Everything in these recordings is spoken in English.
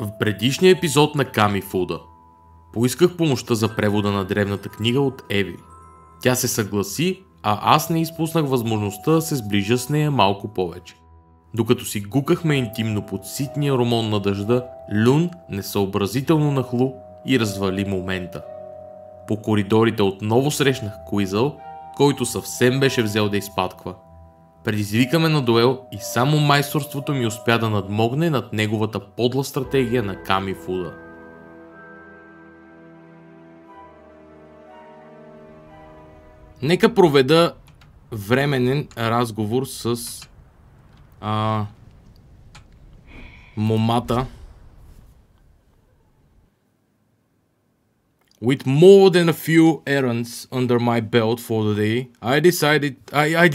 В предишния епизод на Камифуда поисках помощта за превода на древната книга от Еви. Тя се съгласи, а аз не изпуснах възможността да се сближа с нея малко повече. Докато си гукахме интимно под ситния ромон на дъжда, Люн несъобразително нахлу и развали момента. По коридорите отново срещнах Куизъл, който съвсем беше взел да изпатква. Предизвикаме на дуел и само майсторството ми успя да надмогне над неговата подла стратегия на Камифуда. Нека проведа временен разговор с момата. With more than a few errands under my belt for the day, I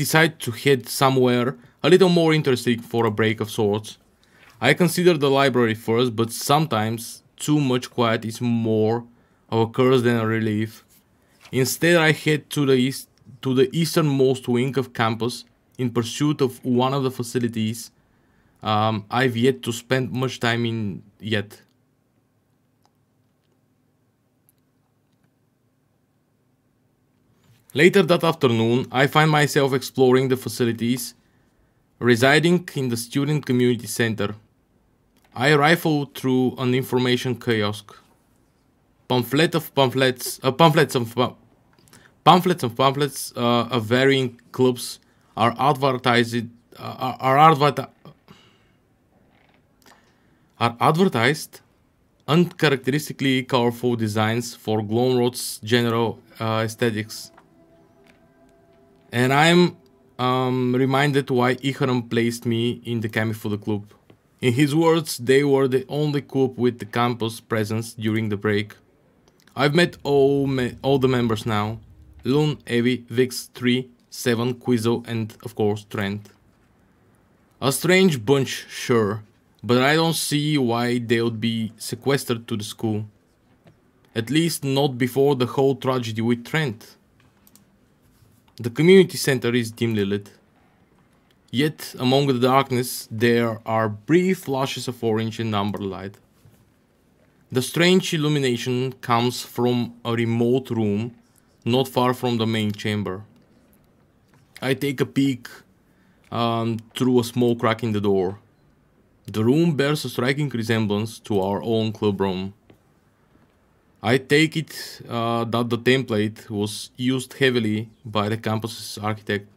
decided to head somewhere a little more interesting for a break of sorts. I consider the library first, but sometimes too much quiet is more of a curse than a relief. Instead, I head to the easternmost wing of campus in pursuit of one of the facilities I've yet to spend much time in yet. Later that afternoon, I find myself exploring the facilities residing in the student community center. I rifle through an information kiosk. Pamphlets of varying clubs are advertised uncharacteristically colorful designs for Glomrod's general aesthetics. And I'm reminded why Iharam placed me in the Kamifuda Club. In his words, they were the only club with the campus presence during the break. I've met all the members now. Lun, Evi, Vix, 3, 7, Quizzo, and of course Trent. A strange bunch, sure, but I don't see why they would be sequestered to the school. At least not before the whole tragedy with Trent. The community center is dimly lit. Yet, among the darkness, there are brief flashes of orange and amber light. The strange illumination comes from a remote room not far from the main chamber. I take a peek through a small crack in the door. The room bears a striking resemblance to our own club room. I take it that the template was used heavily by the campus's architect.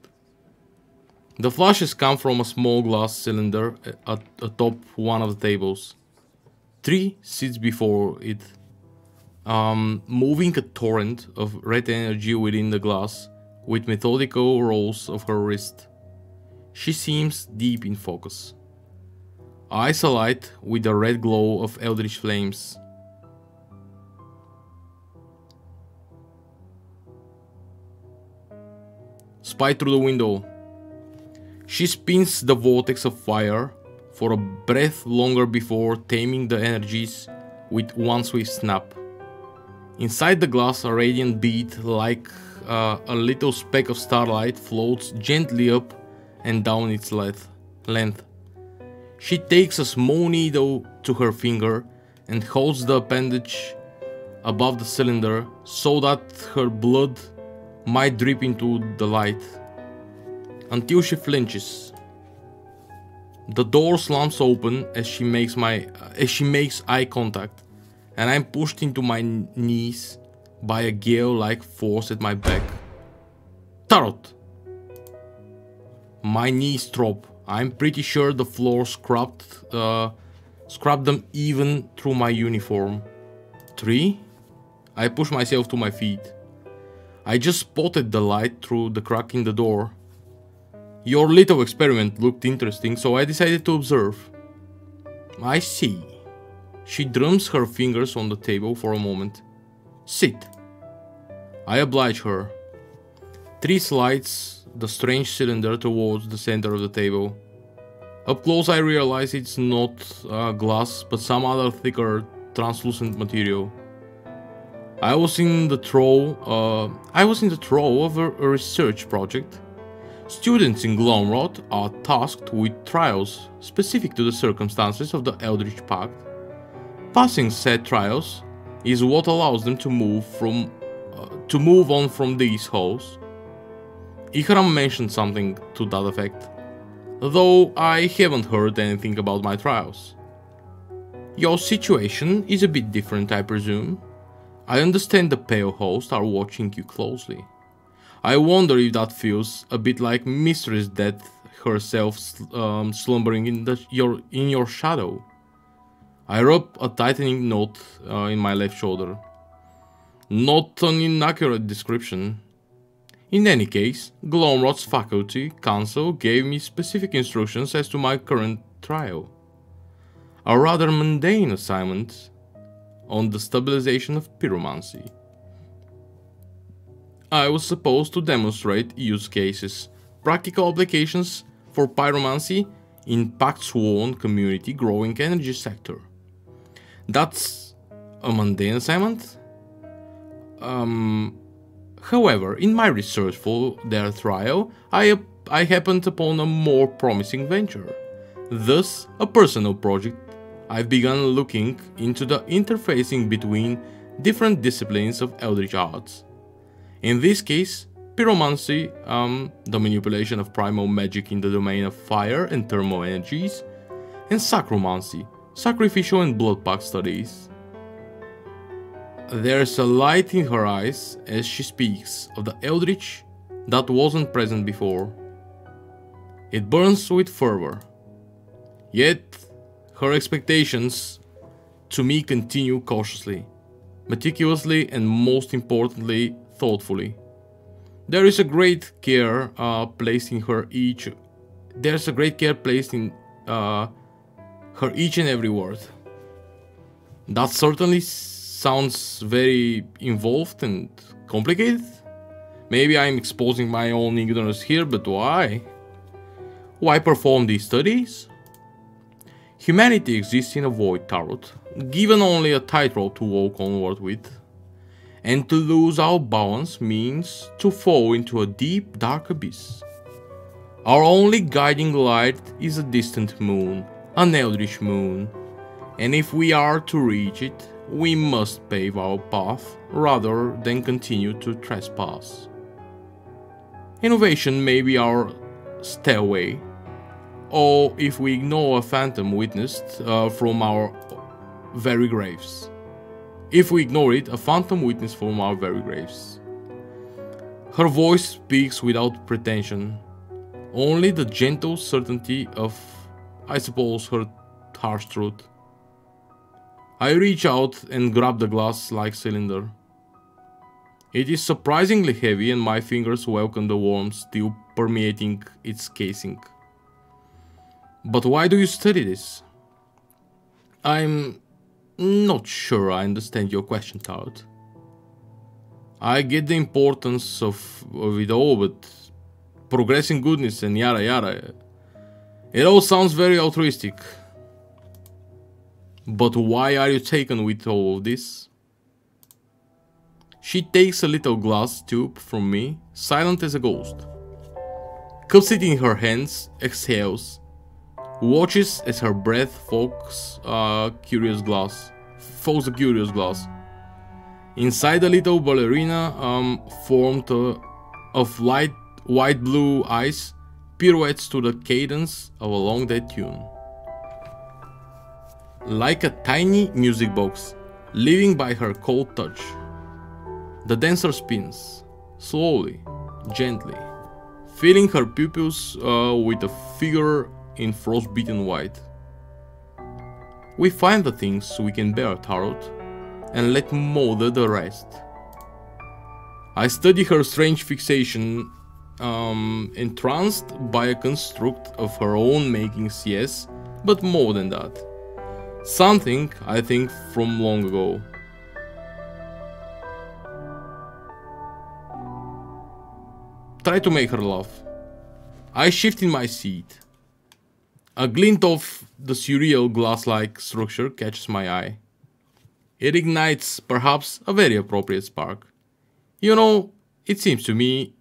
The flashes come from a small glass cylinder atop one of the tables. 3 sits before it, moving a torrent of red energy within the glass with methodical rolls of her wrist. She seems deep in focus. Eyes alight with a red glow of eldritch flames. Spy through the window. She spins the vortex of fire for a breath longer before taming the energies with one swift snap. Inside the glass, a radiant bead like a little speck of starlight floats gently up and down its length. She takes a small needle to her finger and holds the appendage above the cylinder so that her blood might drip into the light, until she flinches. The door slams open as she makes eye contact, and I'm pushed into my knees by a gale-like force at my back. Tarot! My knees drop. I'm pretty sure the floor scrubbed them even through my uniform. 3? I push myself to my feet. I just spotted the light through the crack in the door. Your little experiment looked interesting, so I decided to observe. I see. She drums her fingers on the table for a moment. Sit. I oblige her. 3 slides the strange cylinder towards the center of the table. Up close I realize it's not glass, but some other thicker, translucent material. I was in the throes of a research project. Students in Glomrod are tasked with trials specific to the circumstances of the Eldritch Pact Passing said trials is what allows them to move on from these holes. Ihram mentioned something to that effect, though I haven't heard anything about my trials. Your situation is a bit different, I presume. I understand the pale hosts are watching you closely. I wonder if that feels a bit like Mistress Death herself slumbering in your shadow. I rub a tightening knot in my left shoulder. Not an inaccurate description. In any case, Glomrod's faculty council gave me specific instructions as to my current trial. A rather mundane assignment on the stabilization of pyromancy. I was supposed to demonstrate use cases, practical applications for pyromancy in Pact-Sworn community growing energy sector. That's a mundane assignment? However, in my research for their trial, I happened upon a more promising venture. Thus, a personal project. I've begun looking into the interfacing between different disciplines of Eldritch arts. In this case, pyromancy, the manipulation of primal magic in the domain of fire and thermal energies, and sacromancy, sacrificial and blood pact studies. There's a light in her eyes as she speaks of the Eldritch that wasn't present before. It burns with fervor. Yet, her expectations to me continue cautiously, meticulously, and most importantly, thoughtfully. There is a great care placed in her each. There's a great care placed in her each and every word. That certainly sounds very involved and complicated. Maybe I'm exposing my own ignorance here, but why? Why perform these studies? Humanity exists in a void, Tarot, given only a tightrope to walk onward with. And to lose our balance means to fall into a deep, dark abyss. Our only guiding light is a distant moon, an eldritch moon. And if we are to reach it, we must pave our path rather than continue to trespass. Innovation may be our stairway, or if we ignore a phantom witnessed from our very graves. If we ignore it, a phantom witness from our very graves. Her voice speaks without pretension, only the gentle certainty of, I suppose, her harsh truth. I reach out and grab the glass-like cylinder. It is surprisingly heavy and my fingers welcome the warmth still permeating its casing. But why do you study this? I'm not sure I understand your question, Tarot. I get the importance of it all, but progressing goodness and yada yada, it all sounds very altruistic. But why are you taken with all of this? She takes a little glass tube from me, silent as a ghost. Cups it in her hands, exhales, watches as her breath fogs a curious glass. Inside the little ballerina, formed of light white blue eyes, pirouettes to the cadence of a long dead tune. Like a tiny music box, living by her cold touch. The dancer spins, slowly, gently, filling her pupils with a figure in frost-beaten white. We find the things we can bear, Tarot, and let molder the rest. I study her strange fixation, entranced by a construct of her own makings, yes, but more than that. Something, I think, from long ago. Try to make her laugh. I shift in my seat. A glint of the surreal glass-like structure catches my eye. It ignites, perhaps, a very appropriate spark. You know, it seems to me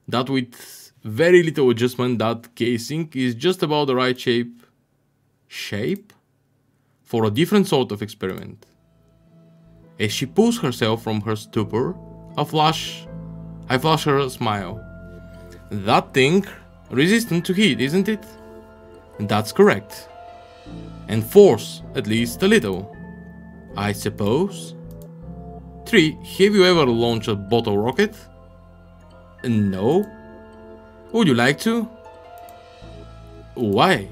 that with very little adjustment that casing is just about the right shape for a different sort of experiment. As she pulls herself from her stupor, I flash her a smile. That thing, resistant to heat, isn't it? That's correct. And force, at least a little, I suppose. 3. Have you ever launched a bottle rocket? No. Would you like to? Why?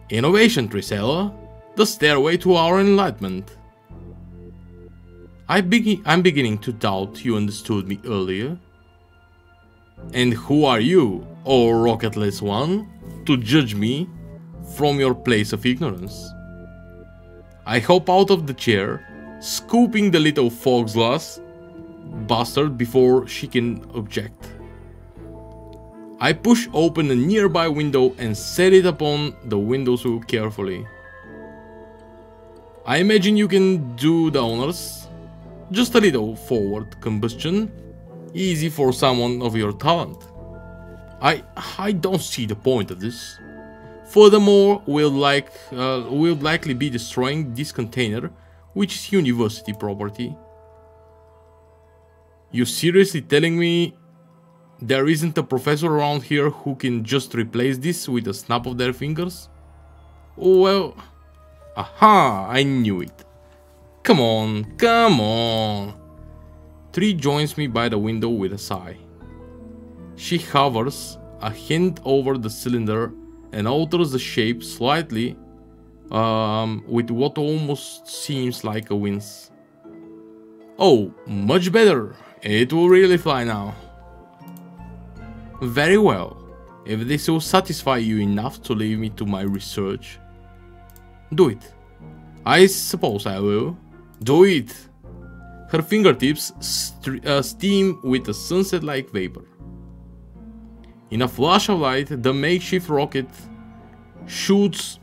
Innovation, Trisella. The stairway to our enlightenment. I'm beginning to doubt you understood me earlier. And who are you, O rocketless one, to judge me from your place of ignorance? I hop out of the chair, scooping the little foxglass bastard before she can object. I push open a nearby window and set it upon the windowsill carefully. I imagine you can do the honors. Just a little forward combustion, easy for someone of your talent. I don't see the point of this. Furthermore, we'll likely be destroying this container, which is university property. You seriously telling me there isn't a professor around here who can just replace this with a snap of their fingers? Well, aha, I knew it. Come on, come on. 3 joins me by the window with a sigh. She hovers a hand over the cylinder and alters the shape slightly with what almost seems like a wince. Oh, much better. It will really fly now. Very well. If this will satisfy you enough to leave me to my research, do it. I suppose I will. Do it. Her fingertips steam with a sunset-like vapor. In a flash of light, the makeshift rocket shoots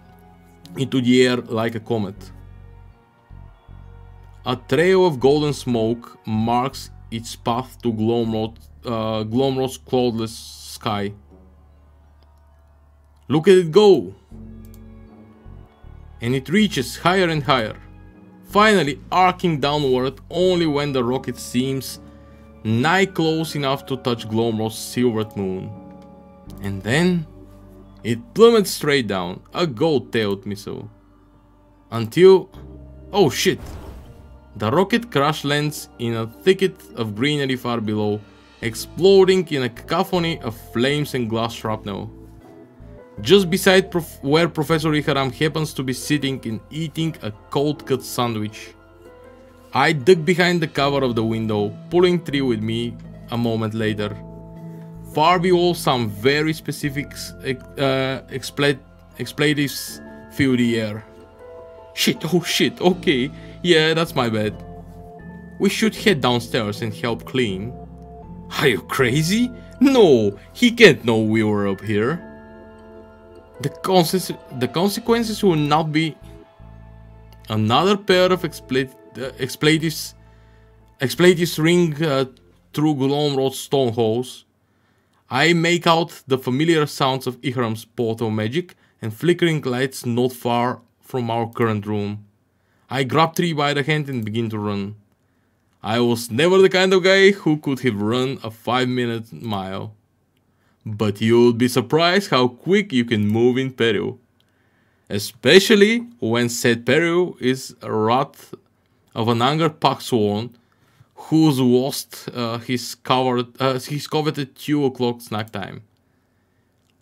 into the air like a comet. A trail of golden smoke marks its path to Glomrod's cloudless sky. Look at it go! And it reaches higher and higher, finally arcing downward only when the rocket seems nigh close enough to touch Glomrod's silvered moon. And then it plummets straight down, a gold-tailed missile. Until... oh shit! The rocket crash lands in a thicket of greenery far below, exploding in a cacophony of flames and glass shrapnel. Just beside where Professor Iharam happens to be sitting and eating a cold-cut sandwich. I duck behind the cover of the window, pulling 3 with me a moment later. Far below, some very specific expletives fill the air. Shit, oh shit, okay, yeah, that's my bad. We should head downstairs and help clean. Are you crazy? No, he can't know we were up here. The consequences will not be another pair of expletives ring through Glomrod's stone halls. I make out the familiar sounds of Iharam's portal magic and flickering lights not far from our current room. I grab 3 by the hand and begin to run. I was never the kind of guy who could have run a 5-minute mile. But you'll be surprised how quick you can move in peril. Especially when said peril is a wrath of an angered Paxsworn who's lost his coveted 2 o'clock snack time.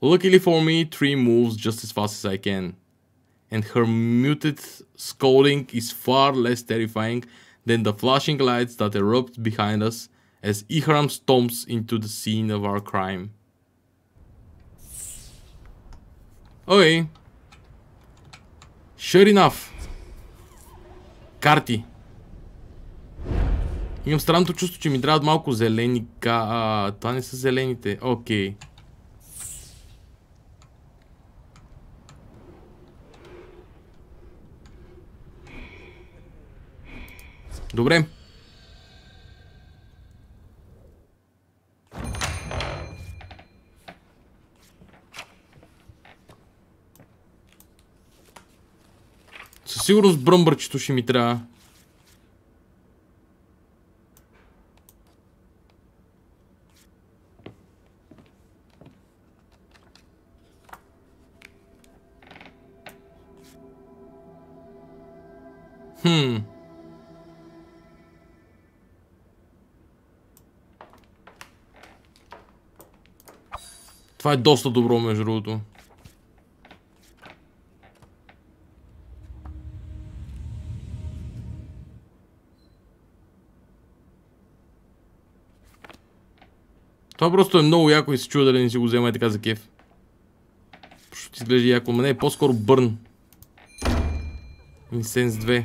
Luckily for me, 3 moves just as fast as I can. And her muted scolding is far less terrifying than the flashing lights that erupt behind us as Iharam stomps into the scene of our crime. Okay. Sure enough. Карти. Имам странното чувство, че ми трябват малко зелени това не са зелените. Окей. Добре. Със сигурност бръмбърчето ще ми трябва. Това е доста добро, между другото. Това просто е много яко и се чува дали не си го взема и така за кеф. Ще изглежда яко, но не е по-скоро бърн. Incense 2.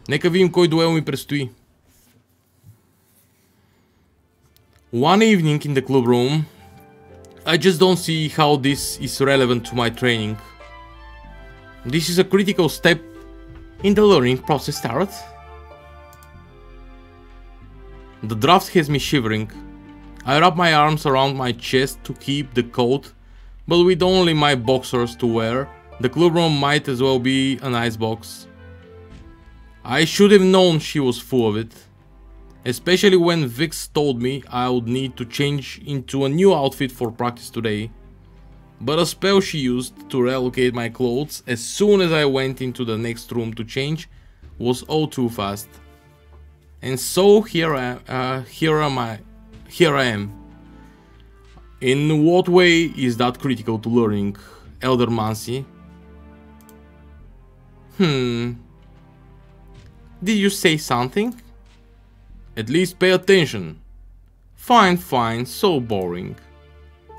Нека видим кой дуел ми предстои. One evening in the club room, I just don't see how this is relevant to my training. This is a critical step in the learning process, Tarot. The draft has me shivering. I wrap my arms around my chest to keep the coat, but with only my boxers to wear, the club room might as well be an icebox. I should have known she was full of it. Especially when Vix told me I would need to change into a new outfit for practice today. But a spell she used to relocate my clothes as soon as I went into the next room to change was all too fast. And so here I am. In what way is that critical to learning, Eldermancy? Did you say something? At least pay attention. Fine, fine, so boring.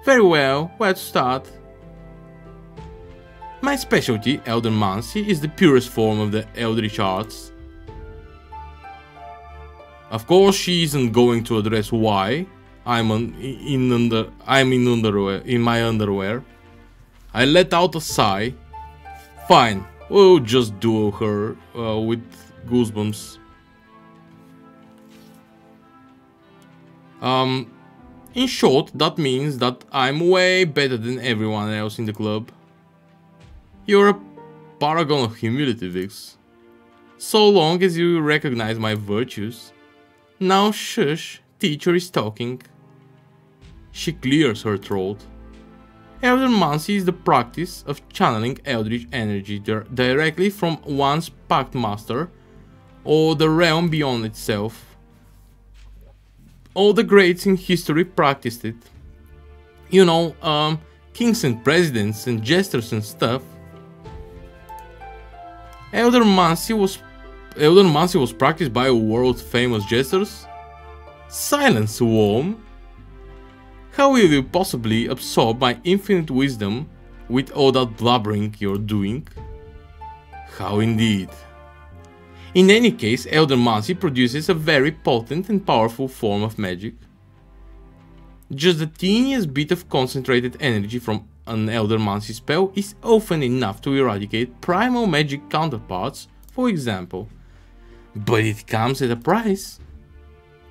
Very well, where to start? My specialty, Eldermancy, is the purest form of the Eldritch Arts. Of course, she isn't going to address why I'm in my underwear. I let out a sigh. Fine, we'll just duel her with goosebumps. In short, that means that I'm way better than everyone else in the club. You're a paragon of humility, Vix. So long as you recognize my virtues. Now shush, teacher is talking. She clears her throat. Eldermancy is the practice of channeling eldritch energy directly from one's pact master or the realm beyond itself. All the greats in history practiced it. You know, kings and presidents and jesters and stuff. Eldermancy was practiced by world-famous jesters? Silence, worm! How will you possibly absorb my infinite wisdom with all that blabbering you're doing? How indeed. In any case, Eldermancy produces a very potent and powerful form of magic. Just the teeniest bit of concentrated energy from an Eldermancy spell is often enough to eradicate primal magic counterparts, for example. But it comes at a price.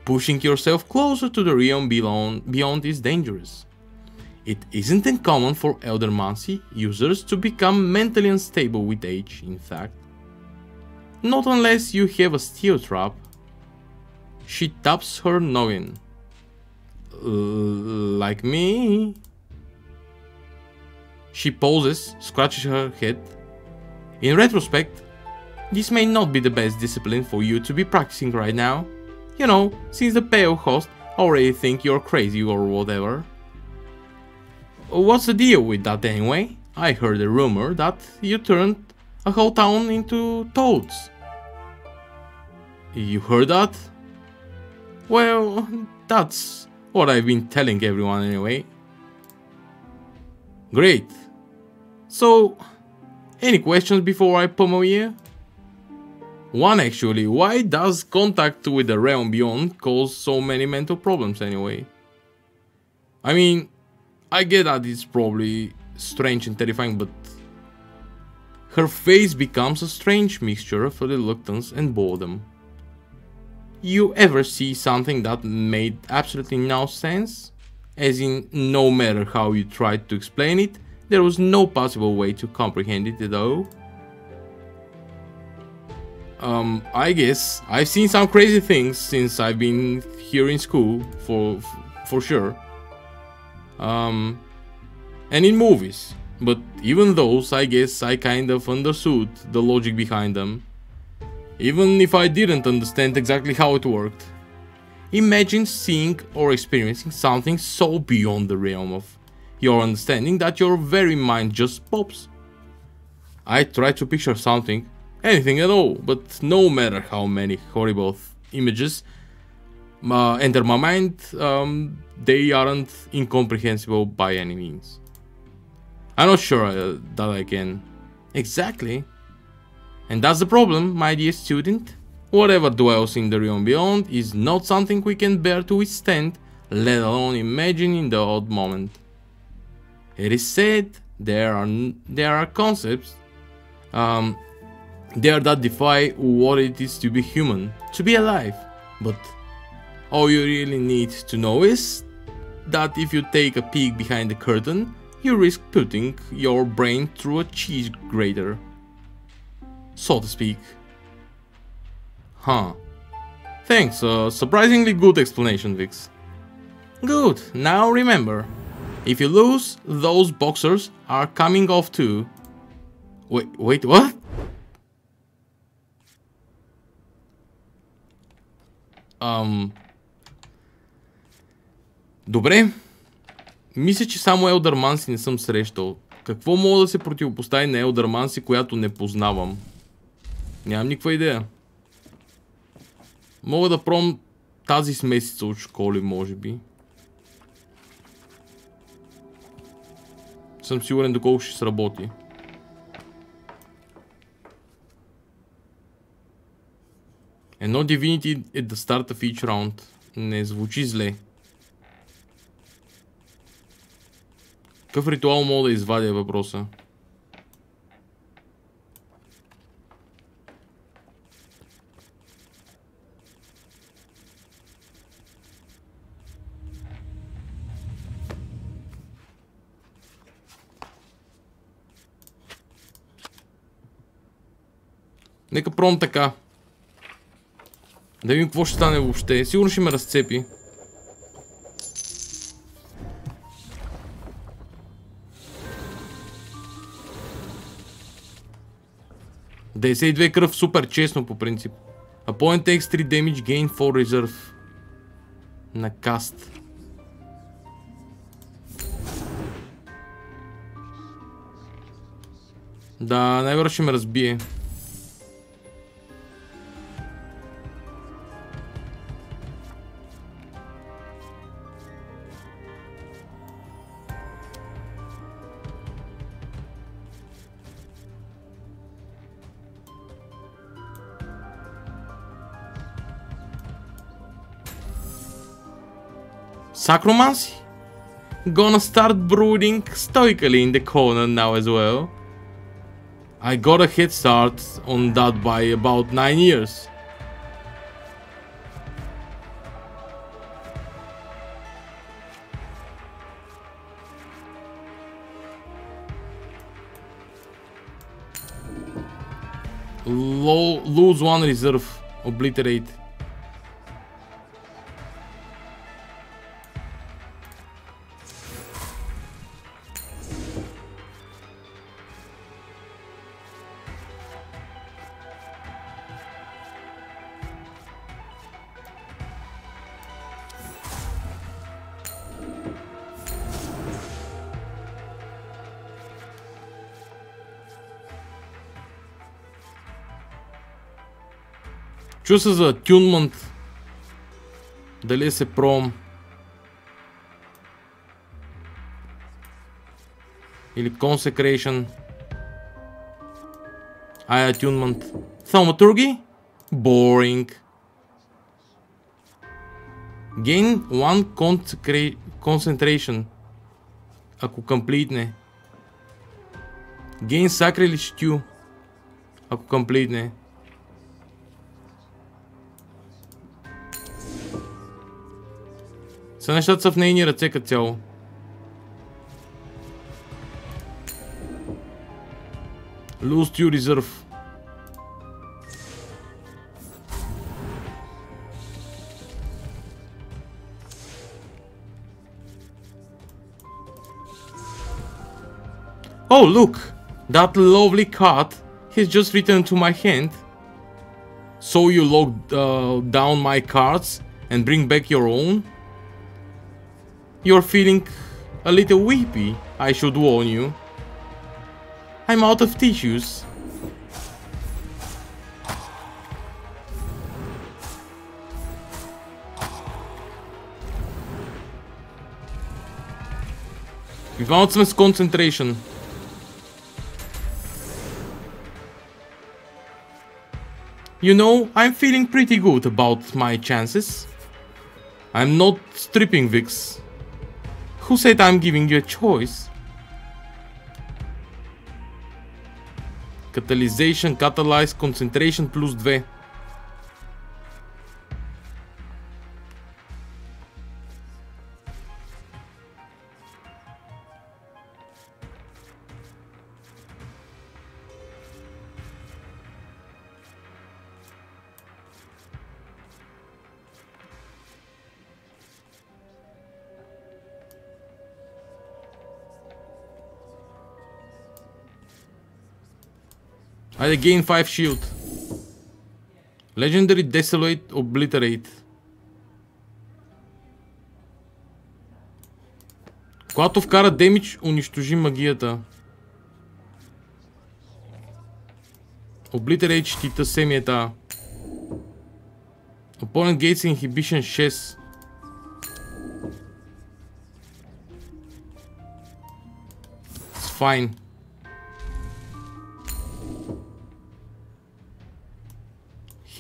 Pushing yourself closer to the realm beyond is dangerous. It isn't uncommon for Eldermancy users to become mentally unstable with age, in fact. Not unless you have a steel trap. She taps her noggin. Like me? She pauses, scratches her head. In retrospect, this may not be the best discipline for you to be practicing right now. You know, since the pale host already think you're crazy or whatever. What's the deal with that anyway? I heard a rumor that you turned a whole town into toads. You heard that? Well, that's what I've been telling everyone anyway. Great. So, any questions before I pummel you? One actually, why does contact with the realm beyond cause so many mental problems anyway? I mean, I get that it's probably strange and terrifying, but her face becomes a strange mixture of reluctance and boredom. You ever see something that made absolutely no sense? As in, no matter how you tried to explain it, there was no possible way to comprehend it at all? I guess I've seen some crazy things since I've been here in school, for sure. And in movies. But even those, I guess I kind of understood the logic behind them. Even if I didn't understand exactly how it worked. Imagine seeing or experiencing something so beyond the realm of your understanding that your very mind just pops. I try to picture something, anything at all, but no matter how many horrible images enter my mind, they aren't incomprehensible by any means. I'm not sure that I can. Exactly. And that's the problem, my dear student. Whatever dwells in the realm beyond is not something we can bear to withstand, let alone imagine in the odd moment. It is said there are concepts there that defy what it is to be human, to be alive. But all you really need to know is that if you take a peek behind the curtain, you risk putting your brain through a cheese grater, so to speak. Huh. Thanks, surprisingly good explanation, Vix. Good, now remember, if you lose, those boxers are coming off too. Wait, what? Добре. Мисля, че само Елдърманси не съм срещал. Какво мога да се противопостави на Елдърманси, която не познавам? Нямам никаква идея. Мога да пробвам тази смесица от школи, може би. Съм сигурен доколко ще сработи. Едно Divinity at the start of each round. Не звучи зле. Какъв ритуал мога да извадя въпроса? Нека пробвам така. Да видим какво ще стане въобще. Сигурно ще ме разцепи. $92 кръв, супер честно по принцип. Opponent takes 3 damage, gain 4 reserve. На каст. Да, най-вероятно ще ме разбие. Sacromancy? Gonna start brooding stoically in the corner now as well. I got a head start on that by about 9 years. Lose 1 reserve. Obliterate. Чу се за Attunement. Дали е се пром? Или Consecration? Attunement. Thaumaturgy? Boring. Gain 1 Concentration. Ако комплитне. Gain Sacrilege 2. Ако комплитне. Са нещата са в нейни ръце като цяло. Lose 2 reserve. Oh, look! That lovely card has just returned to my hand. So you lock down my cards and bring back your own? You're feeling a little weepy, I should warn you. I'm out of tissues. We found some concentration. You know, I'm feeling pretty good about my chances. I'm not stripping Vix. Who said I'm giving you a choice? Catalyzation, catalyze, concentration plus 2. I gain 5 shield. Legendary Desolate, Obliterate. Когато вкара демидж, унищожи магията. Obliterate щита семията. Opponent gates inhibition 6. It's fine.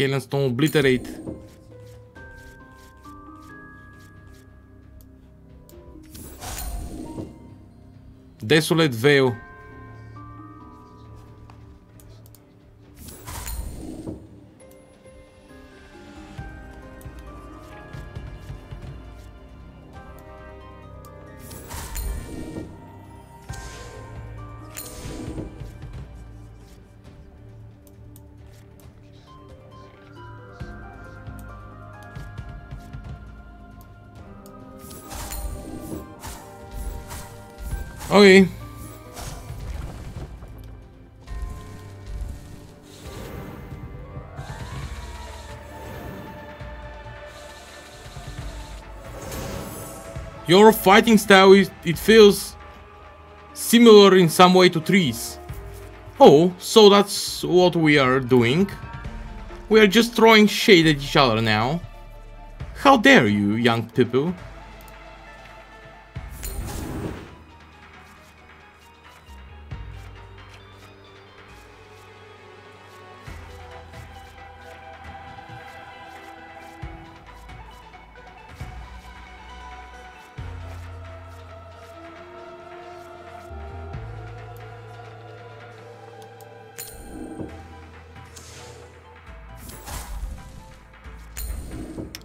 Helenstone Obliterate. Desolate Veil. Okay. Your fighting style it feels similar in some way to Trees. Oh, so that's what we are doing. We are just throwing shade at each other now. How dare you, young people?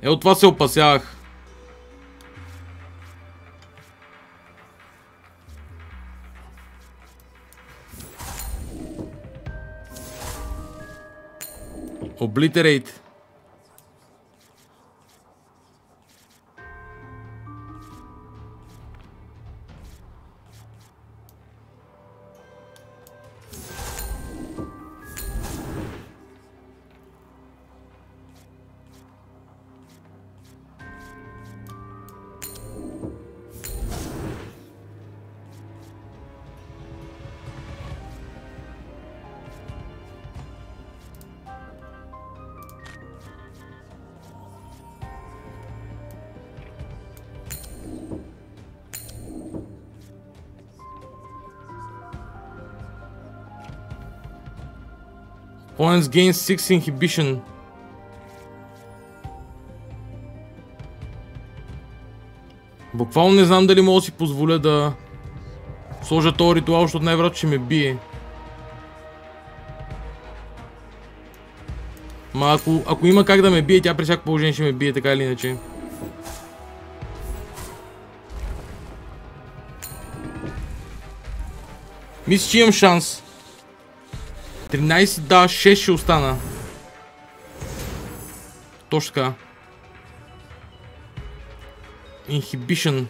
От това се опасявах. Obliterate. Opponents gain 6 inhibition. Буквално не знам дали мога да си позволя да сложа този ритуал, защото най-вероятно ще ме бие. Ма ако има как да ме бие, тя при всяко положение ще ме бие, така или иначе. Мисля, че имам шанс. 13, да, 6 ще остана. Точно така. Inhibition.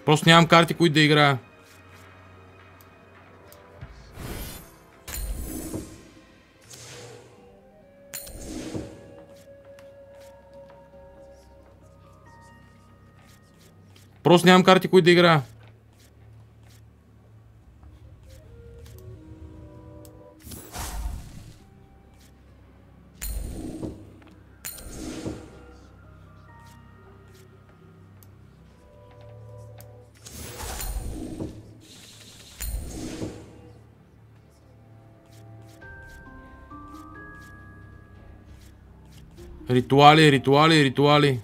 Просто нямам карти, които да играя. Просто нямам карти, които да играя. Ритуали, ритуали, ритуали.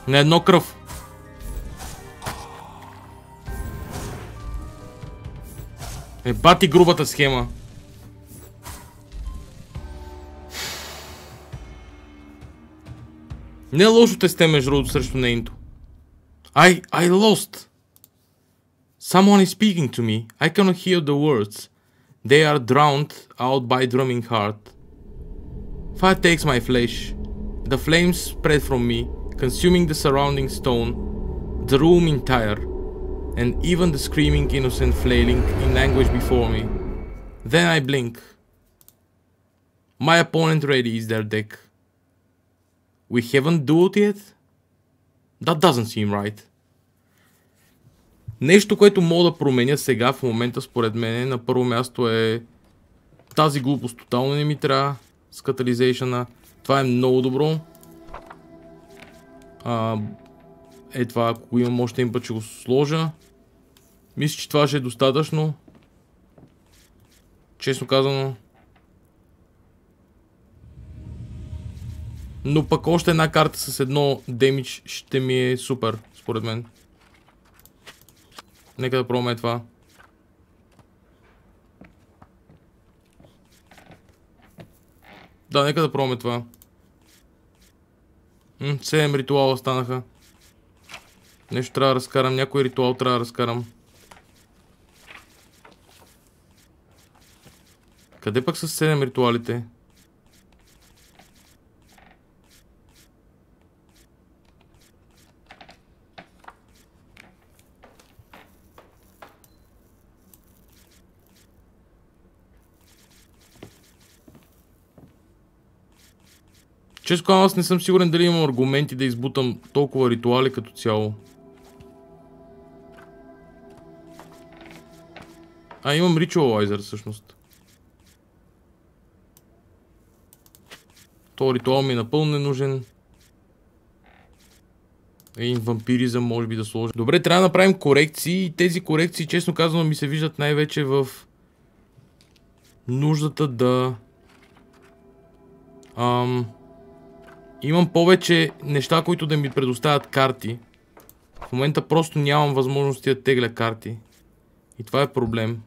На едно кръв. Бати грубата схема. Не е лошо тесте между другото срещу нейното. I lost. Someone is speaking to me. I cannot hear the words. They are drowned out by drumming heart. Fire takes my flesh. The flames spread from me, consuming the surrounding stone, the room entire, and even the screaming innocent flailing in anguish before me. Then I blink. My opponent readies their deck. We haven't dueled yet? That doesn't seem right. Нещо, което мога да променя сега в момента според мен на първо място е тази глупост тотално не ми трябва с катализейшъна. Това е много добро. Това, ако имам още един път, ще го сложа. Мисля, че това ще е достатъчно. Честно казано. Но пък още една карта с едно демидж ще ми е супер, според мен. Нека да пробваме това. Да, нека да пробваме това. 7 ритуала станаха. Нещо трябва да разкарам, някой ритуал трябва да разкарам. Къде пък са 7 ритуалите? Често казвам, аз не съм сигурен дали имам аргументи да избутам толкова ритуали като цяло. Имам Ritualizer всъщност. То ритуал ми е напълно ненужен. Един вампиризъм може би да сложа. Добре, трябва да направим корекции и тези корекции, честно казано, ми се виждат най-вече в нуждата да... Имам повече неща, които да ми предоставят карти. В момента просто нямам възможности да тегля карти. И това е проблем.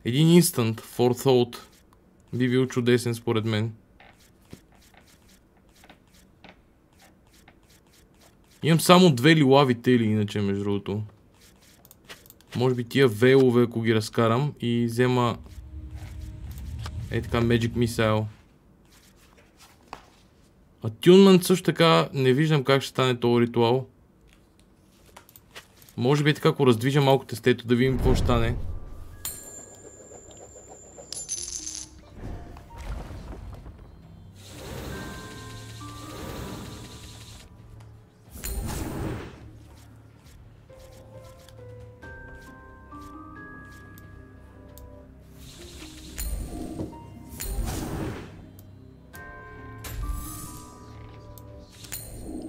Един instant forethought би бил чудесен според мен. Имам само 2 лилави тели иначе между другото. Може би тия вейлове, ако ги разкарам и взема така Magic Missile. Attunement също така не виждам как ще стане този ритуал. Може би така, ако раздвижа малко тестето, да видим какво ще стане.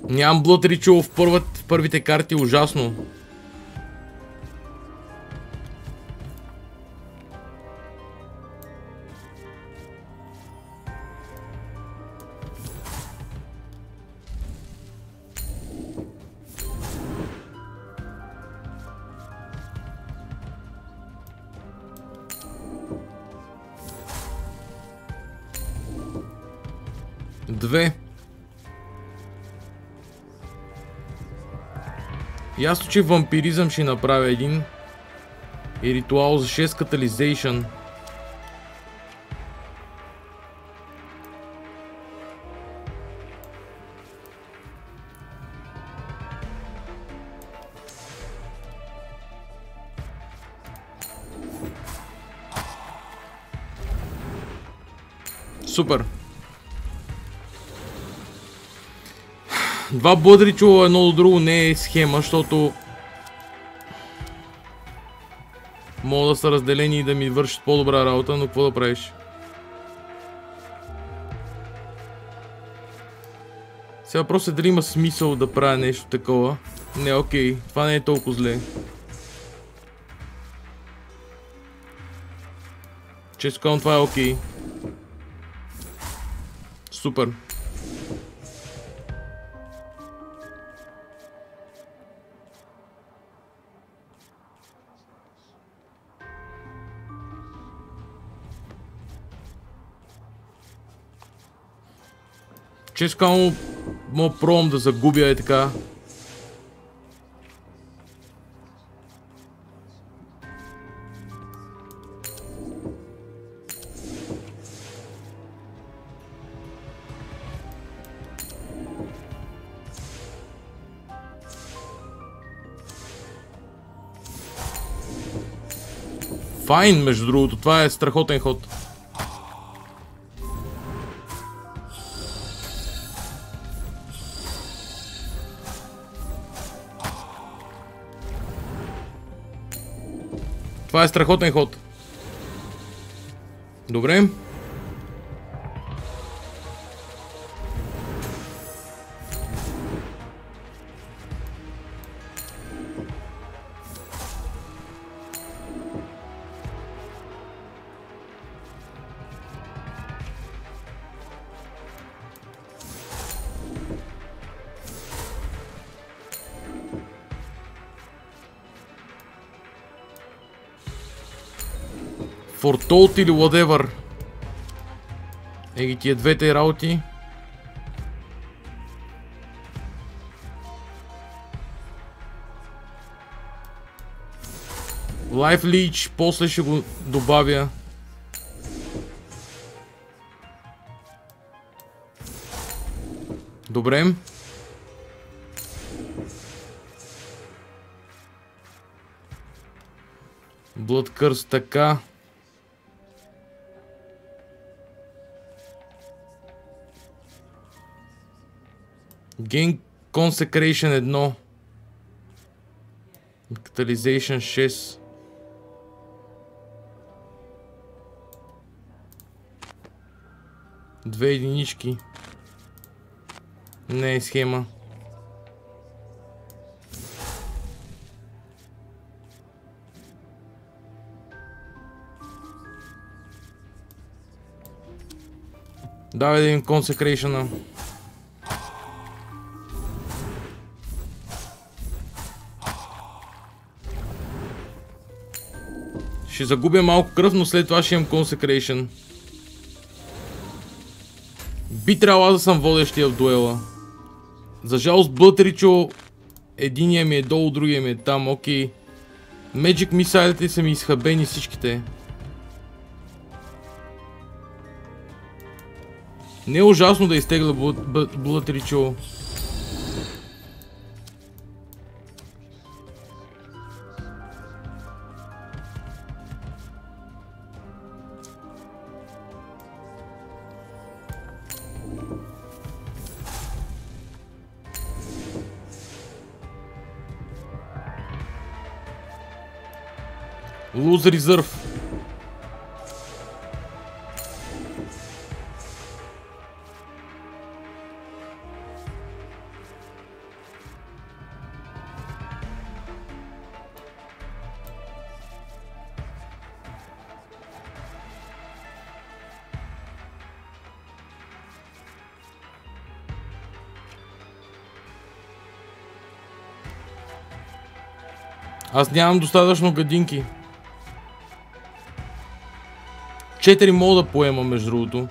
Нямам Blood Ritual в първите карти, ужасно. 2. Ясно, че вампиризъм ще направя един. И ритуал за 6 катализейшън. Супер. 2 Blood Ritual едно до друго не е схема, защото могат да са разделени и да ми вършат по-добра работа, но какво да правиш? Сега въпросът е дали има смисъл да правя нещо такова. Не, окей, това не е толкова зле. Често казвам, това е окей. Супер. Често казвам, мога пробвам да загубя е така. Файн, между другото, това е страхотен ход. Това е страхотен ход. Добре. Foretold или whatever. Еги тия двете работи. Life Leech, после ще го добавя. Добре. Blood Curse така. Gain Consecration 1. Catalyzation 6. Две единички. Не е схема. Давай един Consecration. Ще загубя малко кръв, но след това ще имам Consecration. Би трябвало да съм водещия в дуела. За жалост Blood Ritual, единия ми е долу, другия ми е там, окей. Magic Missile-ите са ми изхабени всичките. Не е ужасно да изтегля Blood Ritual. Lose Reserve. Аз нямам достатъчно гадинки. 4 мога да поема, между другото.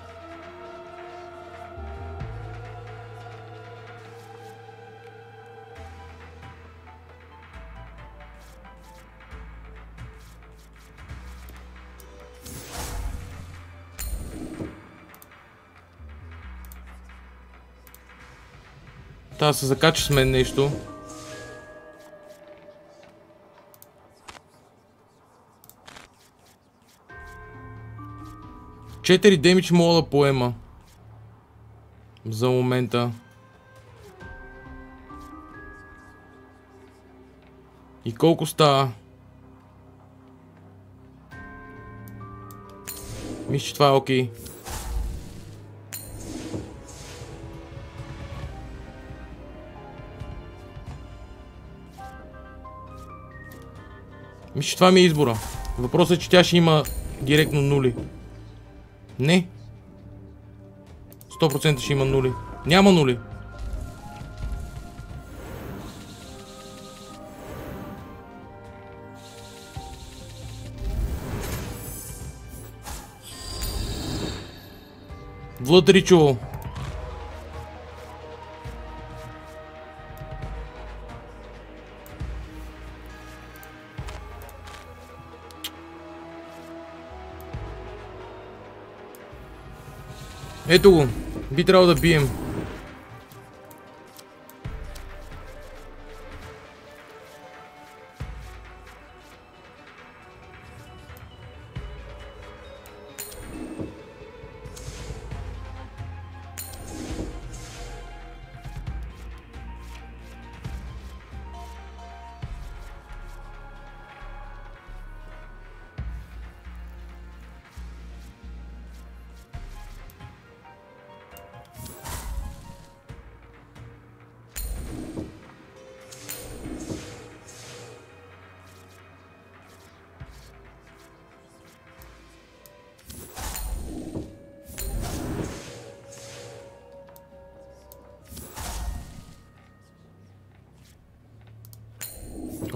Трябва да се закача с мен нещо. Четири демидж мога да поема. За момента. И колко става? Мисля, че това е окей. Мисля, че това ми е избора. Въпросът е, че тя ще има директно нули. Не. 100% ще има нули. Няма нули. Blood Ritual. Ето го. Би трябвало да бием.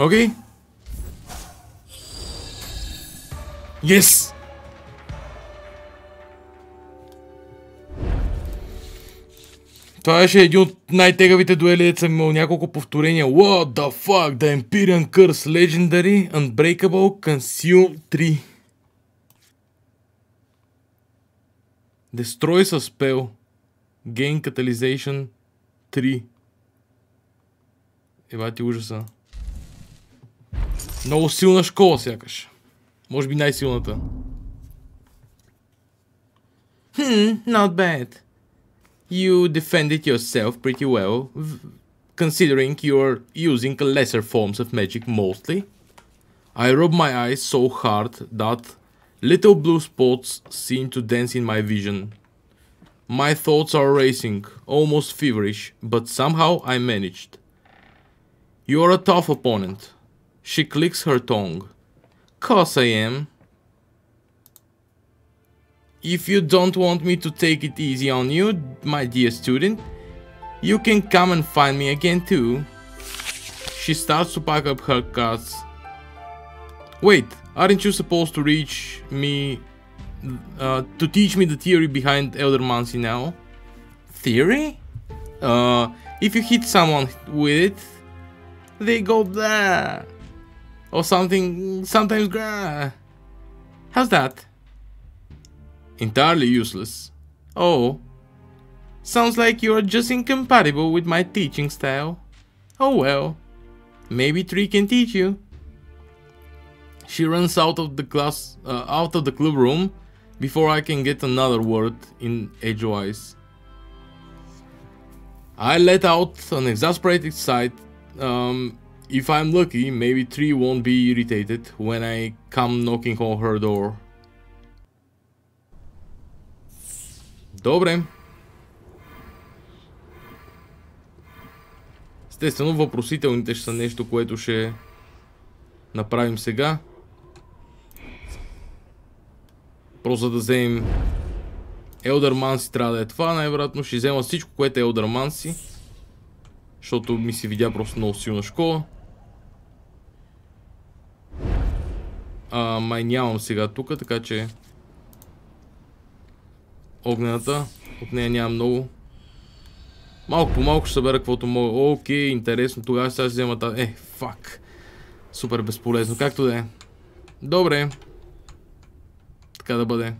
Окей. Yes! Това беше един от най-тегавите дуели, дето съм имал няколко повторения. What the fuck? The Empyrean Curse Legendary Unbreakable Consume 3. Destroy a spell. Gain Catalyzation 3. Еба ти ужаса. Много силна школа сякаш. Може би най-силната. Not bad. You defended yourself pretty well, considering you're using lesser forms of magic mostly. I rub my eyes so hard that little blue spots seem to dance in my vision. My thoughts are racing, almost feverish, but somehow I managed. You're a tough opponent. She clicks her tongue. 'Cause I am. If you don't want me to take it easy on you, my dear student, you can come and find me again too. She starts to pack up her cards. Wait, aren't you supposed to to teach me the theory behind Eldermancy now? Theory? If you hit someone with it, they go blah. Or something, sometimes grah. How's that? Entirely useless. Oh. Sounds like you're just incompatible with my teaching style. Oh well. Maybe Tree can teach you. She runs out of the out of the club room before I can get another word in edgewise. I let out an exasperated sigh. If I'm lucky, maybe Tree won't be irritated when I come knocking on her door. Добре. Естествено, въпросителните ще са нещо, което ще направим сега. Просто за да вземем Елдърманси трябва да е това. Най-вероятно ще взема всичко, което е Елдърманси. Защото ми се видя просто много силна школа. Май нямам сега тук, така че огнената, от нея няма много. Малко по малко ще събера каквото мога. Окей, интересно, тогава сега ще взема тази. Фак. Супер безполезно, както да е. Добре. Така да бъде.